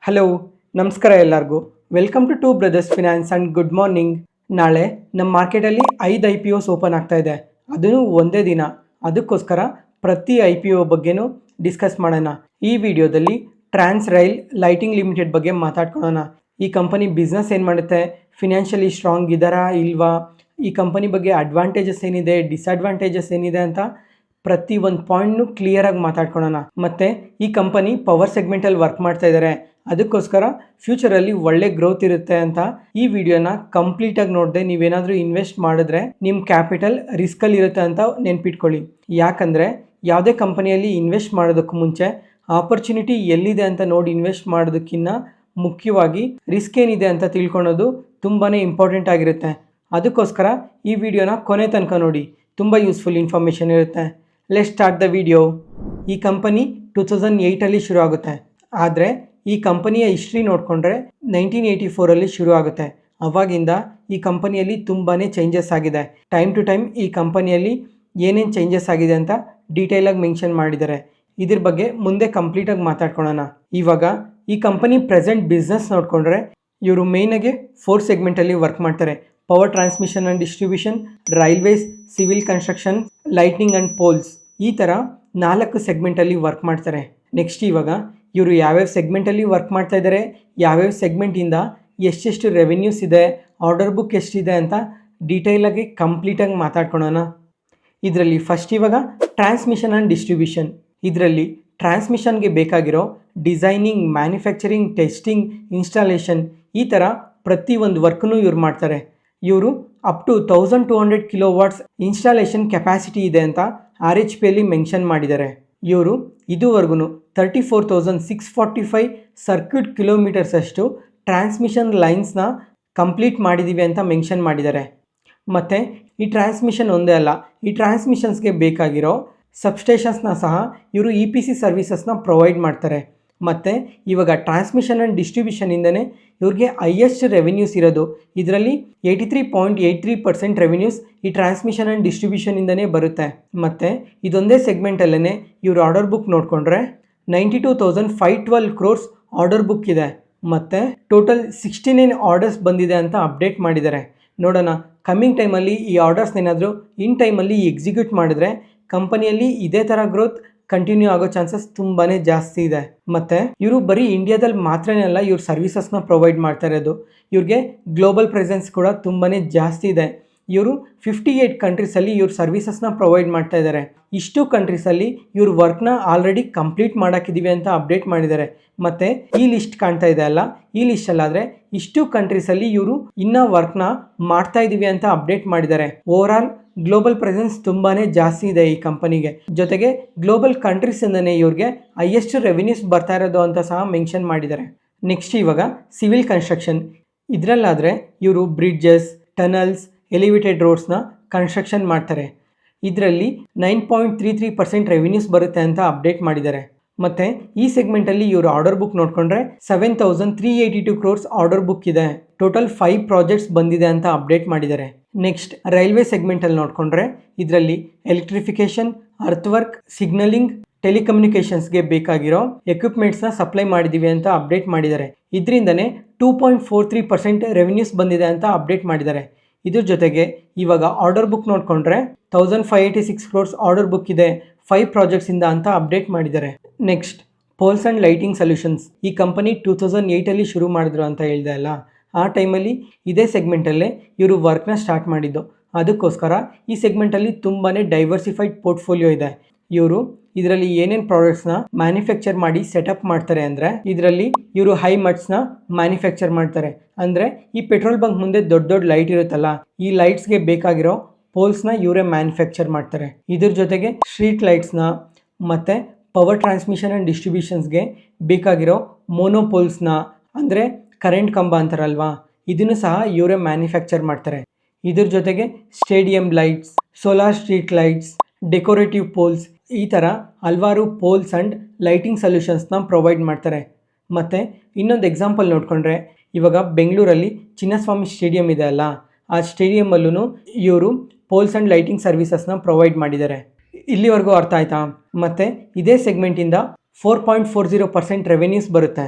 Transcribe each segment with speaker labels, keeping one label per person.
Speaker 1: Hello, ನಮಸ್ಕಾರ ಎಲ್ಲರಿಗೂ. Welcome to Two Brothers Finance and good morning. ನಾಳೆ ನಮ್ಮ ಮಾರ್ಕೆಟಲ್ಲಿ 5 IPOs ಓಪನ್ ಆಗ್ತಾ ಇದೆ, ಅದೂ ಒಂದೇ ದಿನ. ಅದಕ್ಕೋಸ್ಕರ ಪ್ರತಿ IPO ಬಗ್ಗೆನೂ ಡಿಸ್ಕಸ್ ಮಾಡೋಣ. ಈ ವಿಡಿಯೋದಲ್ಲಿ ಟ್ರಾನ್ಸ್ ರೈಲ್ ಲೈಟಿಂಗ್ ಲಿಮಿಟೆಡ್ ಬಗ್ಗೆ ಮಾತಾಡ್ಕೊಳ್ಳೋಣ. ಈ ಕಂಪನಿ ಬಿಸ್ನೆಸ್ ಏನು ಮಾಡುತ್ತೆ, ಫಿನಾನ್ಷಿಯಲಿ ಸ್ಟ್ರಾಂಗ್ ಇದ್ದಾರಾ ಇಲ್ವಾ, ಈ ಕಂಪನಿ ಬಗ್ಗೆ ಅಡ್ವಾಂಟೇಜಸ್ ಏನಿದೆ, ಡಿಸ್ಅಡ್ವಾಂಟೇಜಸ್ ಏನಿದೆ ಅಂತ ಪ್ರತಿ ಒಂದು ಪಾಯಿಂಟ್ನು ಕ್ಲಿಯರಾಗಿ ಮಾತಾಡ್ಕೊಳ್ಳೋಣ. ಮತ್ತು ಈ ಕಂಪನಿ ಪವರ್ ಸೆಗ್ಮೆಂಟಲ್ಲಿ ವರ್ಕ್ ಮಾಡ್ತಾ ಇದ್ದಾರೆ, ಅದಕ್ಕೋಸ್ಕರ ಫ್ಯೂಚರಲ್ಲಿ ಒಳ್ಳೆ ಗ್ರೋತ್ ಇರುತ್ತೆ ಅಂತ ಈ ವಿಡಿಯೋನ ಕಂಪ್ಲೀಟಾಗಿ ನೋಡಿದೆ ನೀವೇನಾದರೂ ಇನ್ವೆಸ್ಟ್ ಮಾಡಿದ್ರೆ ನಿಮ್ಮ ಕ್ಯಾಪಿಟಲ್ ರಿಸ್ಕಲ್ಲಿ ಇರುತ್ತೆ ಅಂತ ನೆನ್ಪಿಟ್ಕೊಳ್ಳಿ. ಯಾಕಂದರೆ ಯಾವುದೇ ಕಂಪನಿಯಲ್ಲಿ ಇನ್ವೆಸ್ಟ್ ಮಾಡೋದಕ್ಕೂ ಮುಂಚೆ ಆಪರ್ಚುನಿಟಿ ಎಲ್ಲಿದೆ ಅಂತ ನೋಡಿ ಇನ್ವೆಸ್ಟ್ ಮಾಡೋದಕ್ಕಿಂತ ಮುಖ್ಯವಾಗಿ ರಿಸ್ಕ್ ಏನಿದೆ ಅಂತ ತಿಳ್ಕೊಳೋದು ತುಂಬಾ ಇಂಪಾರ್ಟೆಂಟ್ ಆಗಿರುತ್ತೆ. ಅದಕ್ಕೋಸ್ಕರ ಈ ವಿಡಿಯೋನ ಕೊನೆ ತನಕ ನೋಡಿ, ತುಂಬ ಯೂಸ್ಫುಲ್ ಇನ್ಫಾರ್ಮೇಷನ್ ಇರುತ್ತೆ. Let's start the video. ಈ ಕಂಪನಿ 2008 ಶುರು ಆಗುತ್ತೆ, ಆದರೆ ಈ ಕಂಪನಿಯ ಹಿಸ್ಟ್ರಿ ನೋಡಿಕೊಂಡ್ರೆ 1984 ಶುರು ಆಗುತ್ತೆ. ಅವಾಗಿಂದ ಈ ಕಂಪನಿಯಲ್ಲಿ ತುಂಬಾ ಚೇಂಜಸ್ ಆಗಿದೆ. ಟೈಮ್ ಟು ಟೈಮ್ ಈ ಕಂಪನಿಯಲ್ಲಿ ಏನೇನು ಚೇಂಜಸ್ ಆಗಿದೆ ಅಂತ ಡೀಟೇಲಾಗಿ ಮೆನ್ಷನ್ ಮಾಡಿದ್ದಾರೆ. ಇದ್ರ ಬಗ್ಗೆ ಮುಂದೆ ಕಂಪ್ಲೀಟಾಗಿ ಮಾತಾಡ್ಕೊಳ್ಳೋಣ. ಇವಾಗ ಈ ಕಂಪನಿ ಪ್ರೆಸೆಂಟ್ ಬಿಸ್ನೆಸ್ ನೋಡಿಕೊಂಡ್ರೆ ಇವರು ಮೇಯ್ನಾಗೆ 4 ಸೆಗ್ಮೆಂಟಲ್ಲಿ ವರ್ಕ್ ಮಾಡ್ತಾರೆ. Power transmission and distribution, railways, civil construction, lightning and poles, ಈ ಥರ 4 ಸೆಗ್ಮೆಂಟಲ್ಲಿ ವರ್ಕ್ ಮಾಡ್ತಾರೆ. ನೆಕ್ಸ್ಟ್ ಇವಾಗ ಇವರು ಯಾವ್ಯಾವ ಸೆಗ್ಮೆಂಟಲ್ಲಿ ವರ್ಕ್ ಮಾಡ್ತಾ ಇದ್ದಾರೆ, ಯಾವ್ಯಾವ ಸೆಗ್ಮೆಂಟಿಂದ ಎಷ್ಟೆಷ್ಟು ರೆವೆನ್ಯೂಸ್ ಇದೆ, ಆರ್ಡರ್ ಬುಕ್ ಎಷ್ಟಿದೆ ಅಂತ ಡೀಟೇಲಾಗಿ ಕಂಪ್ಲೀಟಾಗಿ ಮಾತಾಡ್ಕೊಳ್ಳೋಣ. ಇದರಲ್ಲಿ ಫಸ್ಟ್ ಇವಾಗ ಟ್ರಾನ್ಸ್ಮಿಷನ್ ಆ್ಯಂಡ್ ಡಿಸ್ಟ್ರಿಬ್ಯೂಷನ್. ಇದರಲ್ಲಿ ಟ್ರಾನ್ಸ್ಮಿಷನ್ಗೆ ಬೇಕಾಗಿರೋ ಡಿಸೈನಿಂಗ್, ಮ್ಯಾನುಫ್ಯಾಕ್ಚರಿಂಗ್, ಟೆಸ್ಟಿಂಗ್, ಇನ್ಸ್ಟಾಲೇಷನ್, ಈ ಥರ ಪ್ರತಿ ಒಂದು ವರ್ಕ್ನೂ ಇವ್ರು ಮಾಡ್ತಾರೆ. ಇವರು up to 1200 kW installation capacity ಇದೆ ಅಂತ RHPಯಲ್ಲಿ ಮೆನ್ಷನ್ ಮಾಡಿದ್ದಾರೆ. ಇವರು ಇದುವರೆಗೂ 34,645 ಸರ್ಕ್ಯೂಟ್ ಕಿಲೋಮೀಟರ್ಸ್ ಅಷ್ಟು ಟ್ರಾನ್ಸ್ಮಿಷನ್ ಲೈನ್ಸ್ನ ಕಂಪ್ಲೀಟ್ ಮಾಡಿದ್ದೀವಿ ಅಂತ ಮೆನ್ಷನ್ ಮಾಡಿದ್ದಾರೆ. ಮತ್ತು ಈ ಟ್ರಾನ್ಸ್ಮಿಷನ್ ಒಂದೇ ಅಲ್ಲ, ಈ ಟ್ರಾನ್ಸ್ಮಿಷನ್ಸ್ಗೆ ಬೇಕಾಗಿರೋ ಸಬ್ಸ್ಟೇಷನ್ಸ್ನ ಸಹ ಇವರು EPC ಸರ್ವಿಸಸ್ನ ಪ್ರೊವೈಡ್ ಮಾಡ್ತಾರೆ. ಮತ್ತು ಇವಾಗ ಟ್ರಾನ್ಸ್ಮಿಷನ್ ಆ್ಯಂಡ್ ಡಿಸ್ಟ್ರಿಬ್ಯೂಷನಿಂದನೇ ಇವ್ರಿಗೆ ಹೈಯೆಸ್ಟ್ ರೆವೆನ್ಯೂಸ್ ಇರೋದು. ಇದರಲ್ಲಿ 83.83% ರೆವೆನ್ಯೂಸ್ ಈ ಟ್ರಾನ್ಸ್ಮಿಷನ್ ಆ್ಯಂಡ್ ಡಿಸ್ಟ್ರಿಬ್ಯೂಷನಿಂದನೇ ಬರುತ್ತೆ. ಮತ್ತು ಇದೊಂದೇ ಸೆಗ್ಮೆಂಟಲ್ಲೇ ಇವ್ರ ಆರ್ಡರ್ ಬುಕ್ ನೋಡಿಕೊಂಡ್ರೆ 92,512 crores ಆರ್ಡರ್ ಬುಕ್ ಇದೆ. ಮತ್ತು ಟೋಟಲ್ 69 ಆರ್ಡರ್ಸ್ ಬಂದಿದೆ ಅಂತ ಅಪ್ಡೇಟ್ ಮಾಡಿದ್ದಾರೆ. ನೋಡೋಣ ಕಮ್ಮಿಂಗ್ ಟೈಮಲ್ಲಿ ಈ ಆರ್ಡರ್ಸ್ ಏನಾದರೂ ಇನ್ ಟೈಮಲ್ಲಿ ಎಕ್ಸಿಕ್ಯೂಟ್ ಮಾಡಿದ್ರೆ ಕಂಪನಿಯಲ್ಲಿ ಇದೇ ಥರ ಗ್ರೋತ್ ಕಂಟಿನ್ಯೂ ಆಗೋ ಚಾನ್ಸಸ್ ತುಂಬಾ ಜಾಸ್ತಿ ಇದೆ. ಮತ್ತು ಇವರು ಬರೀ ಇಂಡಿಯಾದಲ್ಲಿ ಮಾತ್ರನೇ ಅಲ್ಲ ಇವ್ರ ಸರ್ವಿಸಸ್ನ ಪ್ರೊವೈಡ್ ಮಾಡ್ತಾ ಇರೋದು, ಇವ್ರಿಗೆ ಗ್ಲೋಬಲ್ ಪ್ರೆಸೆನ್ಸ್ ಕೂಡ ತುಂಬಾ ಜಾಸ್ತಿ ಇದೆ. ಇವರು 58 ಕಂಟ್ರೀಸಲ್ಲಿ ಇವ್ರ ಸರ್ವಿಸಸ್ನ ಪ್ರೊವೈಡ್ ಮಾಡ್ತಾ ಇದ್ದಾರೆ. ಇಷ್ಟು ಕಂಟ್ರೀಸಲ್ಲಿ ಇವ್ರ ವರ್ಕ್ನ ಆಲ್ರೆಡಿ ಕಂಪ್ಲೀಟ್ ಮಾಡೋಕ್ಕಿದ್ದೀವಿ ಅಂತ ಅಪ್ಡೇಟ್ ಮಾಡಿದ್ದಾರೆ. ಮತ್ತು ಈ ಲಿಸ್ಟ್ ಕಾಣ್ತಾ ಇದೆ ಅಲ್ಲ, ಈ ಲಿಸ್ಟಲ್ಲಾದರೆ ಇಷ್ಟು ಕಂಟ್ರೀಸಲ್ಲಿ ಇವರು ಇನ್ನೂ ವರ್ಕ್ನ ಮಾಡ್ತಾ ಇದ್ದೀವಿ ಅಂತ ಅಪ್ಡೇಟ್ ಮಾಡಿದ್ದಾರೆ. ಓವರಾಲ್ ಗ್ಲೋಬಲ್ ಪ್ರೆಸೆನ್ಸ್ ತುಂಬಾ ಜಾಸ್ತಿ ಇದೆ ಈ ಕಂಪನಿಗೆ. ಜೊತೆಗೆ ಗ್ಲೋಬಲ್ ಕಂಟ್ರೀಸಿಂದನೇ ಇವ್ರಿಗೆ ಹೈಯೆಸ್ಟ್ ರೆವೆನ್ಯೂಸ್ ಬರ್ತಾ ಇರೋದು ಅಂತ ಸಹ ಮೆನ್ಷನ್ ಮಾಡಿದ್ದಾರೆ. ನೆಕ್ಸ್ಟ್ ಇವಾಗ ಸಿವಿಲ್ ಕನ್ಸ್ಟ್ರಕ್ಷನ್. ಇದರಲ್ಲಾದರೆ ಇವರು ಬ್ರಿಡ್ಜಸ್, ಟನಲ್ಸ್, ಎಲಿವೇಟೆಡ್ ರೋಡ್ಸ್ನ ಕನ್ಸ್ಟ್ರಕ್ಷನ್ ಮಾಡ್ತಾರೆ. ಇದರಲ್ಲಿ 9.33% ರೆವೆನ್ಯೂಸ್ ಬರುತ್ತೆ ಅಂತ ಅಪ್ಡೇಟ್ ಮಾಡಿದ್ದಾರೆ. ಮತ್ತು ಈ ಸೆಗ್ಮೆಂಟಲ್ಲಿ ಇವರು ಆರ್ಡರ್ ಬುಕ್ ನೋಡಿಕೊಂಡ್ರೆ 7,382 crores ಆರ್ಡರ್ ಬುಕ್ ಇದೆ. ಟೋಟಲ್ 5 ಪ್ರಾಜೆಕ್ಟ್ಸ್ ಬಂದಿದೆ ಅಂತ ಅಪ್ಡೇಟ್ ಮಾಡಿದ್ದಾರೆ. ನೆಕ್ಸ್ಟ್ ರೈಲ್ವೆ ಸೆಗ್ಮೆಂಟಲ್ಲಿ ನೋಡಿಕೊಂಡ್ರೆ ಇದರಲ್ಲಿ ಎಲೆಕ್ಟ್ರಿಫಿಕೇಷನ್, ಅರ್ಥ್ ಸಿಗ್ನಲಿಂಗ್, ಟೆಲಿಕಮ್ಯುನಿಕೇಷನ್ಸ್ಗೆ ಬೇಕಾಗಿರೋ ಎಕ್ವಿಪ್ಮೆಂಟ್ಸ್ನ ಸಪ್ಲೈ ಮಾಡಿದ್ದೀವಿ ಅಂತ ಅಪ್ಡೇಟ್ ಮಾಡಿದ್ದಾರೆ. ಇದರಿಂದನೇ 2.43% ರೆವೆನ್ಯೂಸ್ ಬಂದಿದೆ ಅಂತ ಅಪ್ಡೇಟ್ ಮಾಡಿದ್ದಾರೆ. ಇದ್ರ ಜೊತೆಗೆ ಇವಾಗ ಆರ್ಡರ್ ಬುಕ್ ನೋಡಿಕೊಂಡ್ರೆ 1,586 crores ಆರ್ಡರ್ ಬುಕ್ ಇದೆ 5 ಪ್ರಾಜೆಕ್ಟ್ಸಿಂದ ಅಂತ ಅಪ್ಡೇಟ್ ಮಾಡಿದ್ದಾರೆ. Next poles and lighting solutions. ಈ ಕಂಪನಿ 2008 ಶುರು ಮಾಡಿದ್ರು ಅಂತ ಹೇಳಿದೆ ಅಲ್ಲ, ಆ ಟೈಮಲ್ಲಿ ಇದೇ ಸೆಗ್ಮೆಂಟಲ್ಲೇ ಇವರು ವರ್ಕ್ನ ಸ್ಟಾರ್ಟ್ ಮಾಡಿದ್ದು. ಅದಕ್ಕೋಸ್ಕರ ಈ ಸೆಗ್ಮೆಂಟಲ್ಲಿ ತುಂಬಾ ಡೈವರ್ಸಿಫೈಡ್ ಪೋರ್ಟ್ಫೋಲಿಯೋ ಇದೆ. ಇವರು ಇದರಲ್ಲಿ ಏನೇನು ಪ್ರಾಡಕ್ಟ್ಸ್ನ ಮ್ಯಾನುಫ್ಯಾಕ್ಚರ್ ಮಾಡಿ ಸೆಟಪ್ ಮಾಡ್ತಾರೆ ಅಂದರೆ ಇದರಲ್ಲಿ ಇವರು ಹೈ ಮಟ್ಸ್ನ ಮ್ಯಾನುಫ್ಯಾಕ್ಚರ್ ಮಾಡ್ತಾರೆ. ಅಂದರೆ ಈ ಪೆಟ್ರೋಲ್ ಬಂಕ್ ಮುಂದೆ ದೊಡ್ಡ ದೊಡ್ಡ ಲೈಟ್ ಇರುತ್ತಲ್ಲ, ಈ ಲೈಟ್ಸ್ಗೆ ಬೇಕಾಗಿರೋ ಪೋಲ್ಸ್ನ ಇವರೇ ಮ್ಯಾನುಫ್ಯಾಕ್ಚರ್ ಮಾಡ್ತಾರೆ. ಇದ್ರ ಜೊತೆಗೆ ಸ್ಟ್ರೀಟ್ ಲೈಟ್ಸ್ನ ಮತ್ತು ಪವರ್ ಟ್ರಾನ್ಸ್ಮಿಷನ್ ಆ್ಯಂಡ್ ಡಿಸ್ಟ್ರಿಬ್ಯೂಷನ್ಸ್ಗೆ ಬೇಕಾಗಿರೋ ಮೋನೋಪೋಲ್ಸ್ನ, ಅಂದರೆ ಕರೆಂಟ್ ಕಂಬ ಅಂತಾರಲ್ವಾ, ಇದನ್ನು ಸಹ ಇವರೇ ಮ್ಯಾನುಫ್ಯಾಕ್ಚರ್ ಮಾಡ್ತಾರೆ. ಇದ್ರ ಜೊತೆಗೆ stadium lights, solar street lights, decorative poles, ಈ ಥರ ಹಲವಾರು ಪೋಲ್ಸ್ ಆ್ಯಂಡ್ ಲೈಟಿಂಗ್ ಸೊಲ್ಯೂಷನ್ಸ್ನ ಪ್ರೊವೈಡ್ ಮಾಡ್ತಾರೆ. ಮತ್ತು ಇನ್ನೊಂದು ಎಕ್ಸಾಂಪಲ್ ನೋಡಿಕೊಂಡ್ರೆ ಇವಾಗ ಬೆಂಗಳೂರಲ್ಲಿ ಚಿನ್ನಸ್ವಾಮಿ ಸ್ಟೇಡಿಯಂ ಇದೆ ಅಲ್ಲ, ಆ ಸ್ಟೇಡಿಯಮಲ್ಲೂ ಇವರು ಪೋಲ್ಸ್ ಆ್ಯಂಡ್ ಲೈಟಿಂಗ್ ಸರ್ವಿಸಸ್ನ ಪ್ರೊವೈಡ್ ಮಾಡಿದ್ದಾರೆ. ಇಲ್ಲಿವರೆಗೂ ಅರ್ಥ ಆಯ್ತಾ? ಮತ್ತು ಇದೇ ಸೆಗ್ಮೆಂಟಿಂದ 4.40% ರೆವೆನ್ಯೂಸ್ ಬರುತ್ತೆ.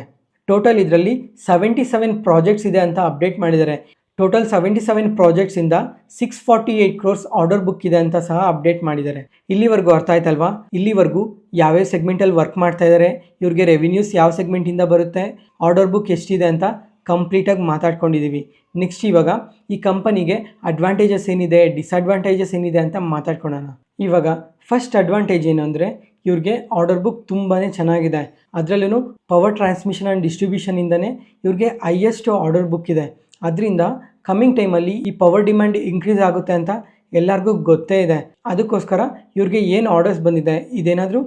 Speaker 1: ಟೋಟಲ್ ಇದರಲ್ಲಿ 77 ಪ್ರಾಜೆಕ್ಟ್ಸ್ ಇದೆ ಅಂತ ಅಪ್ಡೇಟ್ ಮಾಡಿದ್ದಾರೆ. ಟೋಟಲ್ 77 ಪ್ರಾಜೆಕ್ಟ್ಸಿಂದ 648 ಕ್ರೋರ್ಸ್ ಆರ್ಡರ್ ಬುಕ್ ಇದೆ ಅಂತ ಸಹ ಅಪ್ಡೇಟ್ ಮಾಡಿದ್ದಾರೆ. ಇಲ್ಲಿವರೆಗೂ ಅರ್ಥ ಆಯ್ತಲ್ವಾ? ಇಲ್ಲಿವರೆಗೂ ಯಾವ್ಯಾವ ಸೆಗ್ಮೆಂಟಲ್ಲಿ ವರ್ಕ್ ಮಾಡ್ತಾ ಇದ್ದಾರೆ, ಇವ್ರಿಗೆ ರೆವಿನ್ಯೂಸ್ ಯಾವ ಸೆಗ್ಮೆಂಟಿಂದ ಬರುತ್ತೆ, ಆರ್ಡರ್ ಬುಕ್ ಎಷ್ಟಿದೆ ಅಂತ ಕಂಪ್ಲೀಟಾಗಿ ಮಾತಾಡ್ಕೊಂಡಿದ್ದೀವಿ. ನೆಕ್ಸ್ಟ್ ಇವಾಗ ಈ ಕಂಪನಿಗೆ ಅಡ್ವಾಂಟೇಜಸ್ ಏನಿದೆ, ಡಿಸ್ಅಡ್ವಾಂಟೇಜಸ್ ಏನಿದೆ ಅಂತ ಮಾತಾಡ್ಕೊಳ್ಳೋಣ. ಇವಾಗ ಫಸ್ಟ್ ಅಡ್ವಾಂಟೇಜ್ ಏನು ಅಂದರೆ ಇವ್ರಿಗೆ ಆರ್ಡರ್ ಬುಕ್ ತುಂಬಾ ಚೆನ್ನಾಗಿದೆ. ಅದರಲ್ಲೂ ಪವರ್ ಟ್ರಾನ್ಸ್ಮಿಷನ್ ಆ್ಯಂಡ್ ಡಿಸ್ಟ್ರಿಬ್ಯೂಷನಿಂದನೇ ಇವ್ರಿಗೆ ಹೈಯೆಸ್ಟ್ ಆರ್ಡರ್ ಬುಕ್ ಇದೆ. ಅದರಿಂದ ಕಮ್ಮಿಂಗ್ ಟೈಮಲ್ಲಿ ಈ ಪವರ್ ಡಿಮ್ಯಾಂಡ್ ಇನ್ಕ್ರೀಸ್ ಆಗುತ್ತೆ ಅಂತ ಎಲ್ಲರಿಗೂ ಗೊತ್ತೇ ಇದೆ. ಅದಕ್ಕೋಸ್ಕರ ಇವ್ರಿಗೆ ಏನು ಆರ್ಡರ್ಸ್ ಬಂದಿದೆ ಇದೇನಾದರೂ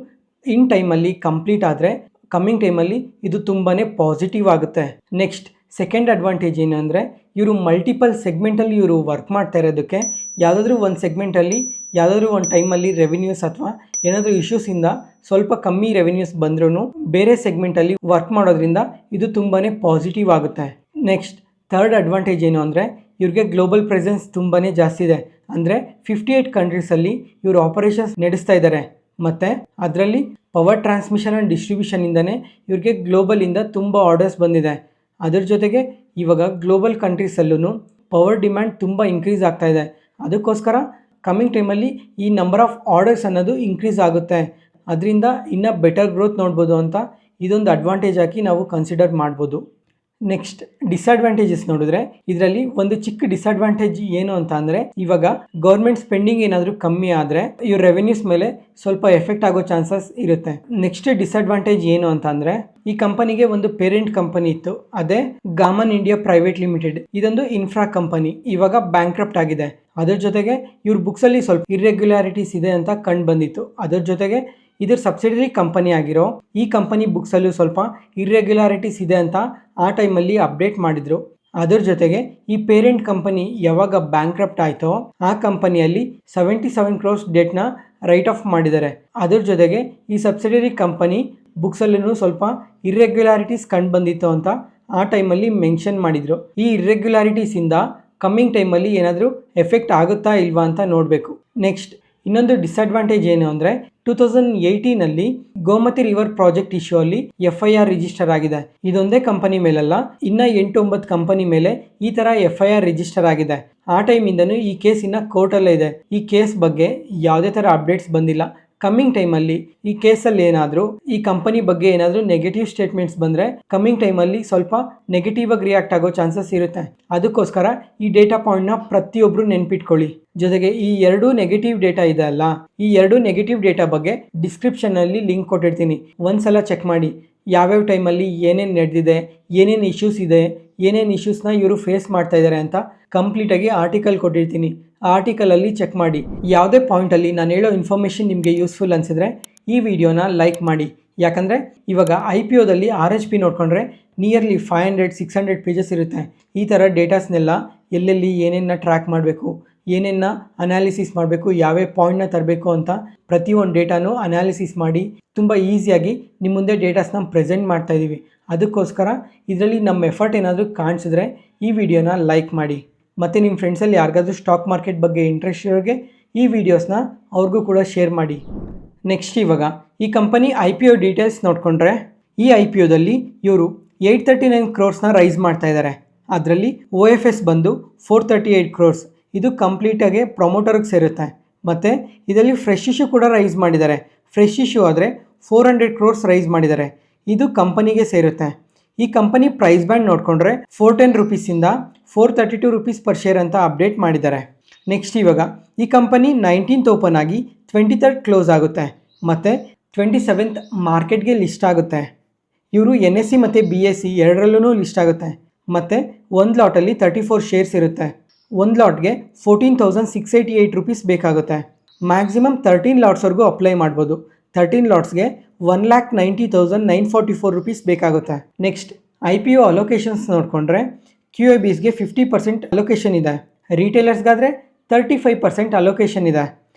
Speaker 1: ಇನ್ ಟೈಮಲ್ಲಿ ಕಂಪ್ಲೀಟ್ ಆದರೆ ಕಮ್ಮಿಂಗ್ ಟೈಮಲ್ಲಿ ಇದು ತುಂಬಾ ಪಾಸಿಟಿವ್ ಆಗುತ್ತೆ. ನೆಕ್ಸ್ಟ್ ಸೆಕೆಂಡ್ ಅಡ್ವಾಂಟೇಜ್ ಏನು ಅಂದರೆ ಇವರು ಮಲ್ಟಿಪಲ್ ಸೆಗ್ಮೆಂಟಲ್ಲಿ ಇವರು ವರ್ಕ್ ಮಾಡ್ತಾ ಇರೋದಕ್ಕೆ ಯಾವುದಾದ್ರೂ ಒಂದು ಸೆಗ್ಮೆಂಟಲ್ಲಿ ಯಾವುದಾದ್ರೂ ಒಂದು ಟೈಮಲ್ಲಿ ರೆವಿನ್ಯೂಸ್ ಅಥವಾ ಏನಾದರೂ ಇಶ್ಯೂಸಿಂದ ಸ್ವಲ್ಪ ಕಮ್ಮಿ ರೆವಿನ್ಯೂಸ್ ಬಂದ್ರೂ ಬೇರೆ ಸೆಗ್ಮೆಂಟಲ್ಲಿ ವರ್ಕ್ ಮಾಡೋದ್ರಿಂದ ಇದು ತುಂಬಾ ಪಾಸಿಟಿವ್ ಆಗುತ್ತೆ. ನೆಕ್ಸ್ಟ್ ಥರ್ಡ್ ಅಡ್ವಾಂಟೇಜ್ ಏನು ಅಂದರೆ ಇವ್ರಿಗೆ ಗ್ಲೋಬಲ್ ಪ್ರೆಸೆನ್ಸ್ ತುಂಬಾ ಜಾಸ್ತಿ ಇದೆ. ಅಂದರೆ 58 ಕಂಟ್ರೀಸಲ್ಲಿ ಇವರು ಆಪರೇಷನ್ಸ್ ನಡೆಸ್ತಾ ಇದ್ದಾರೆ. ಮತ್ತು ಅದರಲ್ಲಿ ಪವರ್ ಟ್ರಾನ್ಸ್ಮಿಷನ್ ಆ್ಯಂಡ್ ಡಿಸ್ಟ್ರಿಬ್ಯೂಷನಿಂದನೇ ಇವ್ರಿಗೆ ಗ್ಲೋಬಲಿಂದ ತುಂಬ ಆರ್ಡರ್ಸ್ ಬಂದಿದೆ. ಅದರ ಜೊತೆಗೆ ಇವಾಗ ಗ್ಲೋಬಲ್ ಕಂಟ್ರೀಸಲ್ಲೂ ಪವರ್ ಡಿಮ್ಯಾಂಡ್ ತುಂಬ ಇನ್ಕ್ರೀಸ್ ಆಗ್ತಾ ಇದೆ. ಅದಕ್ಕೋಸ್ಕರ ಕಮ್ಮಿಂಗ್ ಟೈಮಲ್ಲಿ ಈ ನಂಬರ್ ಆಫ್ ಆರ್ಡರ್ಸ್ ಅನ್ನೋದು ಇನ್ಕ್ರೀಸ್ ಆಗುತ್ತೆ. ಅದರಿಂದ ಇನ್ನೂ ಬೆಟರ್ ಗ್ರೋತ್ ನೋಡ್ಬೋದು ಅಂತ ಇದೊಂದು ಅಡ್ವಾಂಟೇಜ್ ಹಾಕಿ ನಾವು ಕನ್ಸಿಡರ್ ಮಾಡ್ಬೋದು. ನೆಕ್ಸ್ಟ್ ಡಿಸ್ಅಡ್ವಾಂಟೇಜಸ್ ನೋಡಿದ್ರೆ ಇದರಲ್ಲಿ ಒಂದು ಚಿಕ್ಕ ಡಿಸ್ಅಡ್ವಾಂಟೇಜ್ ಏನು ಅಂತ ಅಂದರೆ ಇವಾಗ ಗೌರ್ಮೆಂಟ್ ಸ್ಪೆಂಡಿಂಗ್ ಏನಾದರೂ ಕಮ್ಮಿ ಆದರೆ ಇವ್ರ ರೆವೆನ್ಯೂಸ್ ಮೇಲೆ ಸ್ವಲ್ಪ ಎಫೆಕ್ಟ್ ಆಗೋ ಚಾನ್ಸಸ್ ಇರುತ್ತೆ. ನೆಕ್ಸ್ಟ್ ಡಿಸ್ಅಡ್ವಾಂಟೇಜ್ ಏನು ಅಂತ ಅಂದರೆ ಈ ಕಂಪನಿಗೆ ಒಂದು ಪೇರೆಂಟ್ ಕಂಪನಿ ಇತ್ತು, ಅದೇ ಗಾಮನ್ ಇಂಡಿಯಾ ಪ್ರೈವೇಟ್ ಲಿಮಿಟೆಡ್. ಇದೊಂದು ಇನ್ಫ್ರಾ ಕಂಪನಿ, ಇವಾಗ ಬ್ಯಾಂಕ್ರಪ್ಟ್ ಆಗಿದೆ. ಅದರ ಜೊತೆಗೆ ಇವ್ರ ಬುಕ್ಸಲ್ಲಿ ಸ್ವಲ್ಪ ಇರ್ರೆಗ್ಯುಲಾರಿಟೀಸ್ ಇದೆ ಅಂತ ಕಂಡು ಬಂದಿತ್ತು. ಅದರ ಜೊತೆಗೆ ಇದ್ರ ಸಬ್ಸಿಡರಿ ಕಂಪನಿ ಆಗಿರೋ ಈ ಕಂಪನಿ ಬುಕ್ಸಲ್ಲೂ ಸ್ವಲ್ಪ ಇರ್ರೆಗ್ಯುಲಾರಿಟೀಸ್ ಇದೆ ಅಂತ ಆ ಟೈಮಲ್ಲಿ ಅಪ್ಡೇಟ್ ಮಾಡಿದ್ರು. ಅದರ ಜೊತೆಗೆ ಈ ಪೇರೆಂಟ್ ಕಂಪನಿ ಯಾವಾಗ ಬ್ಯಾಂಕ್ರಪ್ಟ್ ಆಯಿತೋ ಆ ಕಂಪನಿಯಲ್ಲಿ 77 ಕ್ರೋರ್ಸ್ ಡೆಟ್ನ ರೈಟ್ ಆಫ್ ಮಾಡಿದ್ದಾರೆ. ಅದರ ಜೊತೆಗೆ ಈ ಸಬ್ಸಿಡರಿ ಕಂಪನಿ ಬುಕ್ಸಲ್ಲೂ ಸ್ವಲ್ಪ ಇರ್ರೆಗ್ಯುಲಾರಿಟೀಸ್ ಕಂಡು ಬಂದಿತ್ತು ಅಂತ ಆ ಟೈಮಲ್ಲಿ ಮೆನ್ಷನ್ ಮಾಡಿದರು. ಈ ಇರ್ರೆಗ್ಯುಲಾರಿಟೀಸಿಂದ ಕಮ್ಮಿಂಗ್ ಟೈಮಲ್ಲಿ ಏನಾದರೂ ಎಫೆಕ್ಟ್ ಆಗುತ್ತಾ ಇಲ್ವಾ ಅಂತ ನೋಡಬೇಕು. ನೆಕ್ಸ್ಟ್ ಇನ್ನೊಂದು ಡಿಸ್ಅಡ್ವಾಂಟೇಜ್ ಏನು ಅಂದರೆ 2018ನಲ್ಲಿ ಗೋಮತಿ ರಿವರ್ ಪ್ರಾಜೆಕ್ಟ್ ಇಶ್ಯೂ ಅಲ್ಲಿ FIR ರಿಜಿಸ್ಟರ್ ಆಗಿದೆ. ಇದೊಂದೇ ಕಂಪನಿ ಮೇಲಲ್ಲ, ಇನ್ನು 8-9 ಕಂಪನಿ ಮೇಲೆ ಈ ಥರ FIR ರಿಜಿಸ್ಟರ್ ಆಗಿದೆ. ಆ ಟೈಮಿಂದನೂ ಈ ಕೇಸ್ ಇನ್ನು ಕೋರ್ಟಲ್ಲೇ ಇದೆ. ಈ ಕೇಸ್ ಬಗ್ಗೆ ಯಾವುದೇ ಥರ ಅಪ್ಡೇಟ್ಸ್ ಬಂದಿಲ್ಲ. ಕಮ್ಮಿಂಗ್ ಟೈಮಲ್ಲಿ ಈ ಕೇಸಲ್ಲಿ ಏನಾದರೂ ಈ ಕಂಪನಿ ಬಗ್ಗೆ ಏನಾದರೂ ನೆಗೆಟಿವ್ ಸ್ಟೇಟ್ಮೆಂಟ್ಸ್ ಬಂದರೆ ಕಮ್ಮಿಂಗ್ ಟೈಮಲ್ಲಿ ಸ್ವಲ್ಪ ನೆಗೆಟಿವ್ ಆಗಿ ರಿಯಾಕ್ಟ್ ಆಗೋ ಚಾನ್ಸಸ್ ಇರುತ್ತೆ. ಅದಕ್ಕೋಸ್ಕರ ಈ ಡೇಟಾ ಪಾಯಿಂಟ್ನ ಪ್ರತಿಯೊಬ್ಬರು ನೆನ್ಪಿಟ್ಕೊಳ್ಳಿ. ಜೊತೆಗೆ ಈ 2 ನೆಗೆಟಿವ್ ಡೇಟಾ ಇದೆ ಅಲ್ಲ, ಈ 2 ನೆಗೆಟಿವ್ ಡೇಟಾ ಬಗ್ಗೆ ಡಿಸ್ಕ್ರಿಪ್ಷನಲ್ಲಿ ಲಿಂಕ್ ಕೊಟ್ಟಿರ್ತೀನಿ, ಒಂದ್ಸಲ ಚೆಕ್ ಮಾಡಿ. ಯಾವ್ಯಾವ ಟೈಮಲ್ಲಿ ಏನೇನು ನಡೆದಿದೆ, ಏನೇನು ಇಶ್ಯೂಸ್ ಇದೆ, ಏನೇನು ಇಶ್ಯೂಸ್ನ ಇವರು ಫೇಸ್ ಮಾಡ್ತಾ ಇದ್ದಾರೆ ಅಂತ ಕಂಪ್ಲೀಟಾಗಿ ಆರ್ಟಿಕಲ್ ಕೊಟ್ಟಿರ್ತೀನಿ. ಆ ಆರ್ಟಿಕಲಲ್ಲಿ ಚೆಕ್ ಮಾಡಿ. ಯಾವುದೇ ಪಾಯಿಂಟಲ್ಲಿ ನಾನು ಹೇಳೋ ಇನ್ಫಾರ್ಮೇಷನ್ ನಿಮಗೆ ಯೂಸ್ಫುಲ್ ಅನಿಸಿದ್ರೆ ಈ ವಿಡಿಯೋನ ಲೈಕ್ ಮಾಡಿ. ಯಾಕಂದರೆ ಇವಾಗ IPOದಲ್ಲಿ RHP ನೋಡಿಕೊಂಡ್ರೆ ನಿಯರ್ಲಿ 500-600 ಪೇಜಸ್ ಇರುತ್ತೆ. ಈ ಥರ ಡೇಟಾಸ್ನೆಲ್ಲ ಎಲ್ಲೆಲ್ಲಿ ಏನೇನ ಟ್ರ್ಯಾಕ್ ಮಾಡಬೇಕು, ಏನೇನ ಅನಾಲಿಸಿಸ್ ಮಾಡಬೇಕು, ಯಾವ್ಯಾವ ಪಾಯಿಂಟ್ನ ತರಬೇಕು ಅಂತ ಪ್ರತಿಯೊಂದು ಡೇಟಾನು ಅನಾಲಿಸಿಸ್ ಮಾಡಿ ತುಂಬ ಈಸಿಯಾಗಿ ನಿಮ್ಮ ಮುಂದೆ ಡೇಟಾಸ್ನ ಪ್ರೆಸೆಂಟ್ ಮಾಡ್ತಾ ಇದ್ದೀವಿ. ಅದಕ್ಕೋಸ್ಕರ ಇದರಲ್ಲಿ ನಮ್ಮ ಎಫರ್ಟ್ ಏನಾದರೂ ಕಾಣಿಸಿದ್ರೆ ಈ ವಿಡಿಯೋನ ಲೈಕ್ ಮಾಡಿ. ಮತ್ತು ನಿಮ್ಮ ಫ್ರೆಂಡ್ಸಲ್ಲಿ ಯಾರಿಗಾದ್ರೂ ಸ್ಟಾಕ್ ಮಾರ್ಕೆಟ್ ಬಗ್ಗೆ ಇಂಟ್ರೆಸ್ಟ್ ಇರೋರಿಗೆ ಈ ವಿಡಿಯೋಸ್ನ ಅವ್ರಿಗೂ ಕೂಡ ಶೇರ್ ಮಾಡಿ. ನೆಕ್ಸ್ಟ್ ಇವಾಗ ಈ ಕಂಪನಿ IPO ಡೀಟೇಲ್ಸ್ ನೋಡಿಕೊಂಡ್ರೆ ಈ IPOದಲ್ಲಿ ಇವರು 839 ಕ್ರೋರ್ಸ್ನ ರೈಸ್ ಮಾಡ್ತಾ ಇದ್ದಾರೆ. ಅದರಲ್ಲಿ OFS ಬಂದು 438 ಕ್ರೋರ್ಸ್. ಇದು ಕಂಪ್ಲೀಟಾಗಿ ಪ್ರೊಮೋಟರ್ಗೆ ಸೇರುತ್ತೆ. ಮತ್ತು ಇದರಲ್ಲಿ ಫ್ರೆಶ್ ಇಶ್ಯೂ ಕೂಡ ರೈಸ್ ಮಾಡಿದ್ದಾರೆ. ಫ್ರೆಶ್ ಇಶ್ಯೂ ಆದರೆ 400 ಕ್ರೋರ್ಸ್ ರೈಸ್ ಮಾಡಿದ್ದಾರೆ. ಇದು ಕಂಪನಿಗೆ ಸೇರುತ್ತೆ. ಈ ಕಂಪನಿ ಪ್ರೈಸ್ ಬ್ಯಾಂಡ್ ನೋಡಿಕೊಂಡ್ರೆ 410 ರುಪೀಸಿಂದ 432 ರುಪೀಸ್ ಪರ್ ಶೇರ್ ಅಂತ ಅಪ್ಡೇಟ್ ಮಾಡಿದ್ದಾರೆ. ನೆಕ್ಸ್ಟ್ ಇವಾಗ ಈ ಕಂಪನಿ 19th ಓಪನ್ ಆಗಿ 23rd ಕ್ಲೋಸ್ ಆಗುತ್ತೆ ಮತ್ತು 27th ಮಾರ್ಕೆಟ್ಗೆ ಲಿಸ್ಟ್ ಆಗುತ್ತೆ. ಇವರು NSE ಮತ್ತು BSE ಎರಡರಲ್ಲೂ ಲಿಸ್ಟ್ ಆಗುತ್ತೆ. ಮತ್ತು ಒಂದು ಲಾಟಲ್ಲಿ 34 ಶೇರ್ಸ್ ಇರುತ್ತೆ. ಒಂದು ಲಾಟ್ಗೆ 14,688 ರುಪೀಸ್ ಬೇಕಾಗುತ್ತೆ. ಮ್ಯಾಕ್ಸಿಮಮ್ 13 ಲಾಟ್ಸ್ವರೆಗೂ ಅಪ್ಲೈ ಮಾಡ್ಬೋದು. 13 ಲಾಟ್ಸ್ಗೆ 1,90,944 ರುಪೀಸ್ ಬೇಕಾಗುತ್ತೆ. ನೆಕ್ಸ್ಟ್ IPO ಅಲೋಕೇಶನ್ಸ್ ನೋಡಿಕೊಂಡ್ರೆ QIBಸ್ಗೆ 50% ಅಲೋಕೇಶನ್ ಇದೆ. ರಿಟೇಲರ್ಸ್ಗಾದರೆ 35% ಅಲೋಕೇಶನ್ ಇದೆ.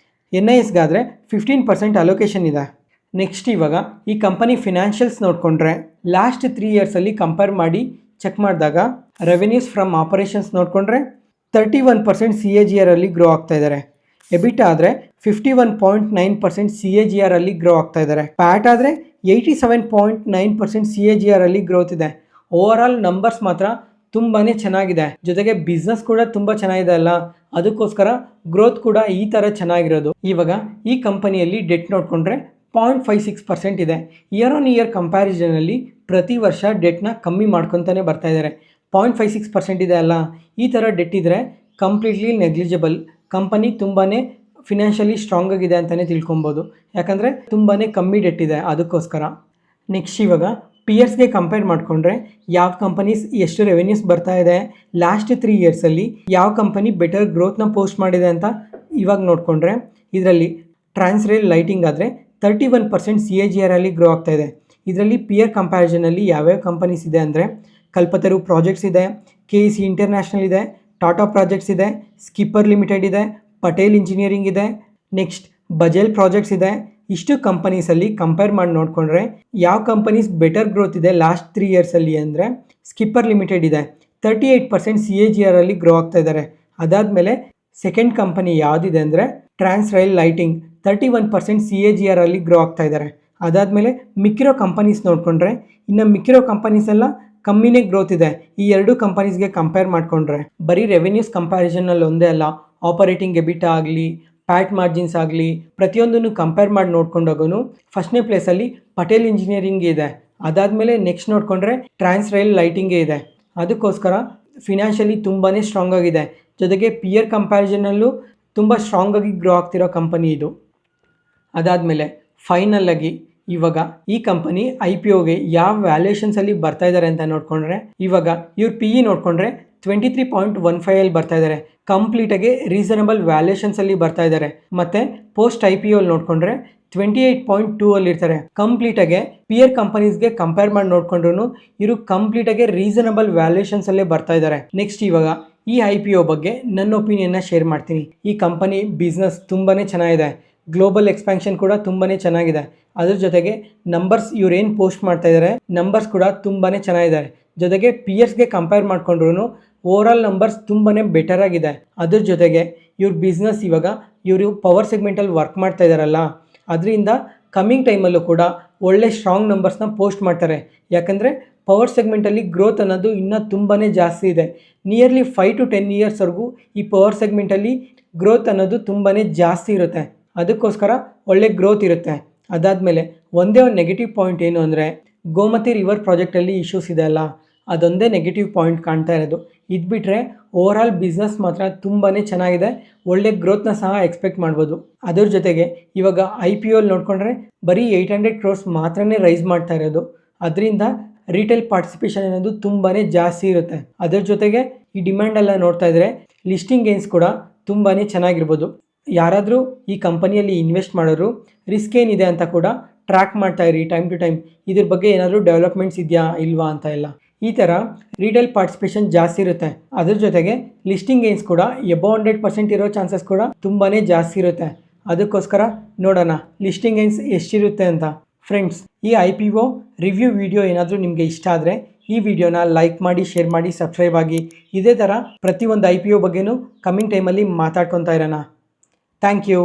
Speaker 1: NISಗಾದರೆ 15% ಅಲೋಕೇಶನ್ ಇದೆ. ನೆಕ್ಸ್ಟ್ ಇವಾಗ ಈ ಕಂಪನಿ ಫಿನಾನ್ಷಿಯಲ್ಸ್ ನೋಡಿಕೊಂಡ್ರೆ ಲಾಸ್ಟ್ 3 ಇಯರ್ಸಲ್ಲಿ ಕಂಪೇರ್ ಮಾಡಿ ಚೆಕ್ ಮಾಡಿದಾಗ ರೆವೆನ್ಯೂಸ್ ಫ್ರಮ್ ಆಪರೇಷನ್ಸ್ ನೋಡಿಕೊಂಡ್ರೆ 31% CAGR ಅಲ್ಲಿ ಗ್ರೋ ಆಗ್ತಾ ಇದ್ದಾರೆ. EBITDA ಆದರೆ 51.9% CAGR ಅಲ್ಲಿ ಗ್ರೋ ಆಗ್ತಾ ಇದ್ದಾರೆ. ಪ್ಯಾಟ್ ಆದರೆ 87.9% CAGR ಅಲ್ಲಿ ಗ್ರೋತ್ ಇದೆ. ಓವರ್ ಆಲ್ ನಂಬರ್ಸ್ ಮಾತ್ರ ತುಂಬಾ ಚೆನ್ನಾಗಿದೆ, ಜೊತೆಗೆ ಬಿಸ್ನೆಸ್ ಕೂಡ ತುಂಬ ಚೆನ್ನಾಗಿದೆ ಅಲ್ಲ, ಅದಕ್ಕೋಸ್ಕರ ಗ್ರೋತ್ ಕೂಡ ಈ ಥರ ಚೆನ್ನಾಗಿರೋದು. ಇವಾಗ ಈ ಕಂಪನಿಯಲ್ಲಿ ಡೆಟ್ ನೋಡಿಕೊಂಡ್ರೆ 0.56% ಇದೆ. ಇಯರ್ ಆನ್ ಇಯರ್ ಕಂಪ್ಯಾರಿಸನಲ್ಲಿ ಪ್ರತಿ ವರ್ಷ ಡೆಟ್ನ ಕಮ್ಮಿ ಮಾಡ್ಕೊತಾನೆ ಬರ್ತಾ ಇದ್ದಾರೆ. 0.56% ಇದೆ ಅಲ್ಲ, ಈ ಥರ ಡೆಟ್ ಇದ್ದರೆ ಕಂಪ್ಲೀಟ್ಲಿ ನೆಗ್ಲಿಜಿಬಲ್. ಕಂಪನಿ ತುಂಬಾ ಫಿನಾನ್ಷಿಯಲಿ ಸ್ಟ್ರಾಂಗ್ ಆಗಿದೆ ಅಂತಲೇ ತಿಳ್ಕೊಬೋದು, ಯಾಕಂದರೆ ತುಂಬಾ ಕಮ್ಮಿ ಡೆಟ್ ಇದೆ ಅದಕ್ಕೋಸ್ಕರ. ನೆಕ್ಸ್ಟ್ ಇವಾಗ ಪಿಯರ್ಸ್ಗೆ ಕಂಪೇರ್ ಮಾಡಿಕೊಂಡ್ರೆ ಯಾವ ಕಂಪನೀಸ್ ಎಷ್ಟು ರೆವೆನ್ಯೂಸ್ ಬರ್ತಾ ಇದೆ, ಲಾಸ್ಟ್ 3 ಇಯರ್ಸಲ್ಲಿ ಯಾವ ಕಂಪನಿ ಬೆಟರ್ ಗ್ರೋತ್ನ ಪೋಸ್ಟ್ ಮಾಡಿದೆ ಅಂತ ಇವಾಗ ನೋಡಿಕೊಂಡ್ರೆ, ಇದರಲ್ಲಿ ಟ್ರಾನ್ಸ್ರೇಲ್ ಲೈಟಿಂಗ್ ಆದರೆ 31% CAGR ಅಲ್ಲಿ ಗ್ರೋ ಆಗ್ತಾ ಇದೆ. ಇದರಲ್ಲಿ ಪಿಯರ್ ಕಂಪ್ಯಾರಿಸನಲ್ಲಿ ಯಾವ್ಯಾವ ಕಂಪನೀಸ್ ಇದೆ ಅಂದರೆ ಕಲ್ಪತರು ಪ್ರಾಜೆಕ್ಟ್ಸ್ ಇದೆ, KEC ಇಂಟರ್ನ್ಯಾಷನಲ್ ಇದೆ, ಟಾಟಾ ಪ್ರಾಜೆಕ್ಟ್ಸ್ ಇದೆ, ಸ್ಕಿಪ್ಪರ್ ಲಿಮಿಟೆಡ್ ಇದೆ, ಪಟೇಲ್ ಇಂಜಿನಿಯರಿಂಗ್ ಇದೆ, ನೆಕ್ಸ್ಟ್ ಬಜೆಲ್ ಪ್ರಾಜೆಕ್ಟ್ಸ್ ಇದೆ. ಇಷ್ಟು ಕಂಪನೀಸಲ್ಲಿ ಕಂಪೇರ್ ಮಾಡಿ ನೋಡಿಕೊಂಡ್ರೆ ಯಾವ ಕಂಪನೀಸ್ ಬೆಟರ್ ಗ್ರೋತ್ ಇದೆ ಲಾಸ್ಟ್ 3 ಇಯರ್ಸಲ್ಲಿ ಅಂದರೆ ಸ್ಕಿಪ್ಪರ್ ಲಿಮಿಟೆಡ್ ಇದೆ, 38% CAGR ಅಲ್ಲಿ ಗ್ರೋ ಆಗ್ತಾ ಇದ್ದಾರೆ. ಅದಾದಮೇಲೆ ಸೆಕೆಂಡ್ ಕಂಪನಿ ಯಾವುದಿದೆ ಅಂದರೆ ಟ್ರಾನ್ಸ್ರೈಲ್ ಲೈಟಿಂಗ್, 31% CAGR ಅಲ್ಲಿ ಗ್ರೋ ಆಗ್ತಾ ಇದ್ದಾರೆ. ಅದಾದಮೇಲೆ ಮಿಕ್ಕಿರೋ ಕಂಪನೀಸ್ ನೋಡಿಕೊಂಡ್ರೆ ಇನ್ನು ಮಿಕ್ಕಿರೋ ಕಂಪನೀಸ್ ಎಲ್ಲ ಕಮ್ಮಿನೇ ಗ್ರೋತ್ ಇದೆ ಈ ಎರಡು ಕಂಪನೀಸ್ಗೆ ಕಂಪೇರ್ ಮಾಡಿಕೊಂಡ್ರೆ. ಬರೀ ರೆವೆನ್ಯೂಸ್ ಕಂಪ್ಯಾರಿಸನಲ್ಲಿ ಒಂದೇ ಅಲ್ಲ, ಆಪರೇಟಿಂಗ್ ಎಬಿಟಾ ಆಗಲಿ, ಪ್ಯಾಟ್ ಮಾರ್ಜಿನ್ಸ್ ಆಗಲಿ, ಪ್ರತಿಯೊಂದನ್ನು ಕಂಪೇರ್ ಮಾಡಿ ನೋಡ್ಕೊಂಡೋಗೂ ಫಸ್ಟ್ನೇ ಪ್ಲೇಸಲ್ಲಿ ಪಟೇಲ್ ಇಂಜಿನಿಯರಿಂಗ್ ಇದೆ. ಅದಾದಮೇಲೆ ನೆಕ್ಸ್ಟ್ ನೋಡಿಕೊಂಡ್ರೆ ಟ್ರಾನ್ಸ್ರೈಲ್ ಲೈಟಿಂಗೇ ಇದೆ. ಅದಕ್ಕೋಸ್ಕರ ಫಿನಾನ್ಷಿಯಲಿ ತುಂಬಾ ಸ್ಟ್ರಾಂಗ್ ಆಗಿದೆ, ಜೊತೆಗೆ ಪಿಯರ್ ಕಂಪ್ಯಾರಿಸನಲ್ಲೂ ತುಂಬ ಸ್ಟ್ರಾಂಗ್ ಆಗಿ ಗ್ರೋ ಆಗ್ತಿರೋ ಕಂಪನಿ ಇದು. ಅದಾದಮೇಲೆ ಫೈನಲ್ ಆಗಿ ಇವಾಗ ಈ ಕಂಪನಿ IPOಗೆ ಯಾವ ವ್ಯಾಲ್ಯೂಯೇಷನ್ಸಲ್ಲಿ ಬರ್ತಾ ಇದ್ದಾರೆ ಅಂತ ನೋಡಿಕೊಂಡ್ರೆ, ಇವಾಗ ಇವ್ರ PE ನೋಡಿಕೊಂಡ್ರೆ 23.15 ಬರ್ತಾ ಇದ್ದಾರೆ. ಕಂಪ್ಲೀಟಾಗಿ ರೀಸನಬಲ್ ವ್ಯಾಲ್ಯೂಯೇಷನ್ಸಲ್ಲಿ ಬರ್ತಾ ಇದ್ದಾರೆ. ಮತ್ತು ಪೋಸ್ಟ್ IPO ನೋಡಿಕೊಂಡ್ರೆ 28.2 ಅಲ್ಲಿ ಇರ್ತಾರೆ. ಕಂಪ್ಲೀಟಾಗಿ ಪಿಯರ್ ಕಂಪನೀಸ್ಗೆ ಕಂಪೇರ್ ಮಾಡಿ ನೋಡ್ಕೊಂಡ್ರು ಇವರು ಕಂಪ್ಲೀಟಾಗಿ ರೀಸನಬಲ್ ವ್ಯಾಲ್ಯೂಯೇಷನ್ಸಲ್ಲೇ ಬರ್ತಾ ಇದ್ದಾರೆ. ನೆಕ್ಸ್ಟ್ ಇವಾಗ ಈ IPO ಬಗ್ಗೆ ನನ್ನ ಒಪಿನಿಯನ್ನ ಶೇರ್ ಮಾಡ್ತೀನಿ. ಈ ಕಂಪನಿ ಬಿಸ್ನೆಸ್ ತುಂಬಾ ಚೆನ್ನಾಗಿದೆ, ಗ್ಲೋಬಲ್ ಎಕ್ಸ್ಪ್ಯಾನ್ಷನ್ ಕೂಡ ತುಂಬಾ ಚೆನ್ನಾಗಿದೆ. ಅದ್ರ ಜೊತೆಗೆ ನಂಬರ್ಸ್ ಇವ್ರೇನು ಪೋಸ್ಟ್ ಮಾಡ್ತಾ ಇದ್ದಾರೆ ನಂಬರ್ಸ್ ಕೂಡ ತುಂಬಾ ಚೆನ್ನಾಗಿದ್ದಾರೆ. ಜೊತೆಗೆ ಪಿಯರ್ಸ್ಗೆ ಕಂಪೇರ್ ಮಾಡ್ಕೊಂಡ್ರು ಓವರ್ ಆಲ್ ನಂಬರ್ಸ್ ತುಂಬಾ ಬೆಟರ್ ಆಗಿದೆ. ಅದ್ರ ಜೊತೆಗೆ ಇವ್ರ ಬಿಸ್ನೆಸ್ ಇವಾಗ ಇವರು ಪವರ್ ಸೆಗ್ಮೆಂಟಲ್ಲಿ ವರ್ಕ್ ಮಾಡ್ತಾ ಇದ್ದಾರಲ್ಲ, ಅದರಿಂದ ಕಮ್ಮಿಂಗ್ ಟೈಮಲ್ಲೂ ಕೂಡ ಒಳ್ಳೆ ಸ್ಟ್ರಾಂಗ್ ನಂಬರ್ಸ್ನ ಪೋಸ್ಟ್ ಮಾಡ್ತಾರೆ. ಯಾಕಂದರೆ ಪವರ್ ಸೆಗ್ಮೆಂಟಲ್ಲಿ ಗ್ರೋತ್ ಅನ್ನೋದು ಇನ್ನೂ ತುಂಬಾ ಜಾಸ್ತಿ ಇದೆ. ನಿಯರ್ಲಿ 5 to 10 ಇಯರ್ಸ್ವರೆಗೂ ಈ ಪವರ್ ಸೆಗ್ಮೆಂಟಲ್ಲಿ ಗ್ರೋತ್ ಅನ್ನೋದು ತುಂಬಾ ಜಾಸ್ತಿ ಇರುತ್ತೆ. ಅದಕ್ಕೋಸ್ಕರ ಒಳ್ಳೆ ಗ್ರೋತ್ ಇರುತ್ತೆ. ಅದಾದಮೇಲೆ ಒಂದೇ ಒಂದು ನೆಗೆಟಿವ್ ಪಾಯಿಂಟ್ ಏನು ಅಂದರೆ ಗೋಮತಿ ರಿವರ್ ಪ್ರಾಜೆಕ್ಟಲ್ಲಿ ಇಶ್ಯೂಸ್ ಇದೆ ಅಲ್ಲ, ಅದೊಂದೇ ನೆಗೆಟಿವ್ ಪಾಯಿಂಟ್ ಕಾಣ್ತಾ ಇರೋದು. ಇದು ಬಿಟ್ಟರೆ ಓವರ್ ಆಲ್ ಬಿಸ್ನೆಸ್ ಮಾತ್ರ ತುಂಬಾ ಚೆನ್ನಾಗಿದೆ, ಒಳ್ಳೆ ಗ್ರೋತ್ನ ಸಹ ಎಕ್ಸ್ಪೆಕ್ಟ್ ಮಾಡ್ಬೋದು. ಅದ್ರ ಜೊತೆಗೆ ಇವಾಗ IPO ನೋಡಿಕೊಂಡ್ರೆ ಬರೀ 800 crores ಮಾತ್ರನೇ ರೈಸ್ ಮಾಡ್ತಾ ಇರೋದು. ಅದರಿಂದ ರಿಟೇಲ್ ಪಾರ್ಟಿಸಿಪೇಷನ್ ಅನ್ನೋದು ತುಂಬಾ ಜಾಸ್ತಿ ಇರುತ್ತೆ. ಅದರ ಜೊತೆಗೆ ಈ ಡಿಮ್ಯಾಂಡ್ ಎಲ್ಲ ನೋಡ್ತಾ ಇದ್ದರೆ ಲಿಸ್ಟಿಂಗ್ ಗೇನ್ಸ್ ಕೂಡ ತುಂಬಾ ಚೆನ್ನಾಗಿರ್ಬೋದು. ಯಾರಾದರೂ ಈ ಕಂಪನಿಯಲ್ಲಿ ಇನ್ವೆಸ್ಟ್ ಮಾಡೋರು ರಿಸ್ಕ್ ಏನಿದೆ ಅಂತ ಕೂಡ ಟ್ರ್ಯಾಕ್ ಮಾಡ್ತಾ ಇರಿ ಟೈಮ್ ಟು ಟೈಮ್, ಇದ್ರ ಬಗ್ಗೆ ಏನಾದರೂ ಡೆವಲಪ್ಮೆಂಟ್ಸ್ ಇದೆಯಾ ಇಲ್ವಾ ಅಂತ ಎಲ್ಲ. ಈ ಥರ ರಿಟೇಲ್ ಪಾರ್ಟಿಸಿಪೇಷನ್ ಜಾಸ್ತಿ ಇರುತ್ತೆ. ಅದ್ರ ಜೊತೆಗೆ ಲಿಸ್ಟಿಂಗ್ ಗೇನ್ಸ್ ಕೂಡ ಎಬೋ 100% ಇರೋ ಚಾನ್ಸಸ್ ಕೂಡ ತುಂಬಾ ಜಾಸ್ತಿ ಇರುತ್ತೆ. ಅದಕ್ಕೋಸ್ಕರ ನೋಡೋಣ ಲಿಸ್ಟಿಂಗ್ ಗೇನ್ಸ್ ಎಷ್ಟಿರುತ್ತೆ ಅಂತ. ಫ್ರೆಂಡ್ಸ್, ಈ IPO ರಿವ್ಯೂ ವಿಡಿಯೋ ಏನಾದರೂ ನಿಮಗೆ ಇಷ್ಟ ಆದರೆ ಈ ವಿಡಿಯೋನ ಲೈಕ್ ಮಾಡಿ, ಶೇರ್ ಮಾಡಿ, ಸಬ್ಸ್ಕ್ರೈಬ್ ಆಗಿ. ಇದೇ ಥರ ಪ್ರತಿಯೊಂದು IPO ಬಗ್ಗೆನೂ ಕಮ್ಮಿಂಗ್ ಟೈಮಲ್ಲಿ ಮಾತಾಡ್ಕೊತಾ ಇರೋಣ. Thank you.